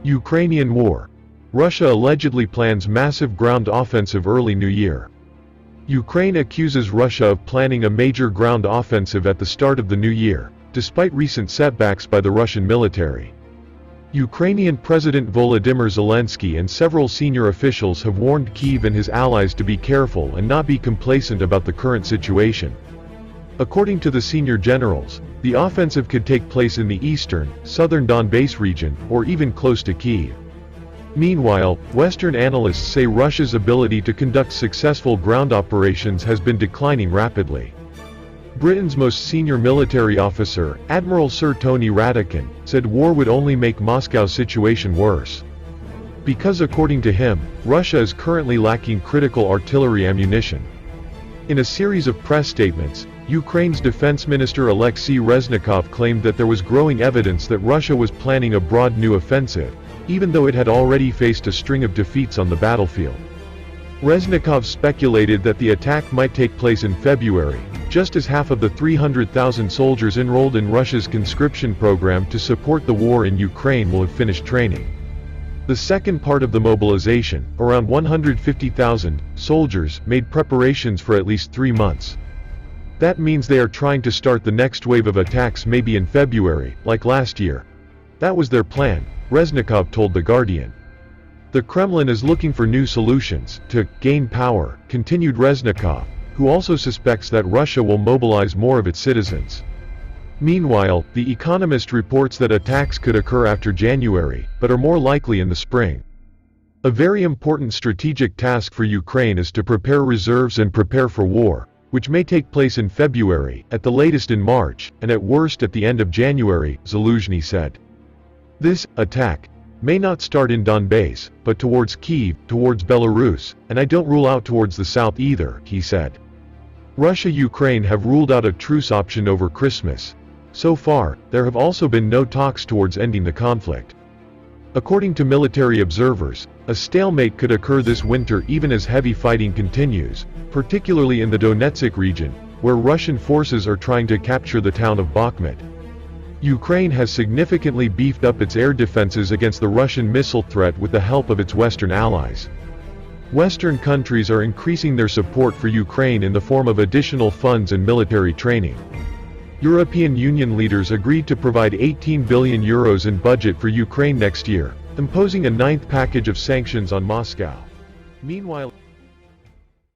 Ukrainian war. Russia allegedly plans massive ground offensive early New Year. Ukraine accuses Russia of planning a major ground offensive at the start of the new year, despite recent setbacks by the Russian military. Ukrainian President Volodymyr Zelensky and several senior officials have warned Kyiv and his allies to be careful and not be complacent about the current situation. According to the senior generals, the offensive could take place in the eastern, southern Donbass region, or even close to Kyiv. Meanwhile, Western analysts say Russia's ability to conduct successful ground operations has been declining rapidly. Britain's most senior military officer, Admiral Sir Tony Radakin, said war would only make Moscow's situation worse. Because according to him, Russia is currently lacking critical artillery ammunition. In a series of press statements, Ukraine's defense minister Alexei Reznikov claimed that there was growing evidence that Russia was planning a broad new offensive, even though it had already faced a string of defeats on the battlefield. Reznikov speculated that the attack might take place in February, just as half of the 300,000 soldiers enrolled in Russia's conscription program to support the war in Ukraine will have finished training. The second part of the mobilization, around 150,000 soldiers, made preparations for at least 3 months. That means they are trying to start the next wave of attacks maybe in February, like last year. That was their plan, Reznikov told The Guardian. The Kremlin is looking for new solutions to gain power, continued Reznikov, who also suspects that Russia will mobilize more of its citizens. Meanwhile, The Economist reports that attacks could occur after January, but are more likely in the spring. A very important strategic task for Ukraine is to prepare reserves and prepare for war, which may take place in February, at the latest in March, and at worst at the end of January, Zaluzhny said. This attack may not start in Donbass, but towards Kyiv, towards Belarus, and I don't rule out towards the south either, he said. Russia-Ukraine have ruled out a truce option over Christmas. So far, there have also been no talks towards ending the conflict. According to military observers, a stalemate could occur this winter even as heavy fighting continues, particularly in the Donetsk region, where Russian forces are trying to capture the town of Bakhmut. Ukraine has significantly beefed up its air defenses against the Russian missile threat with the help of its Western allies. Western countries are increasing their support for Ukraine in the form of additional funds and military training. European Union leaders agreed to provide €18 billion in budget for Ukraine next year, imposing a ninth package of sanctions on Moscow. Meanwhile,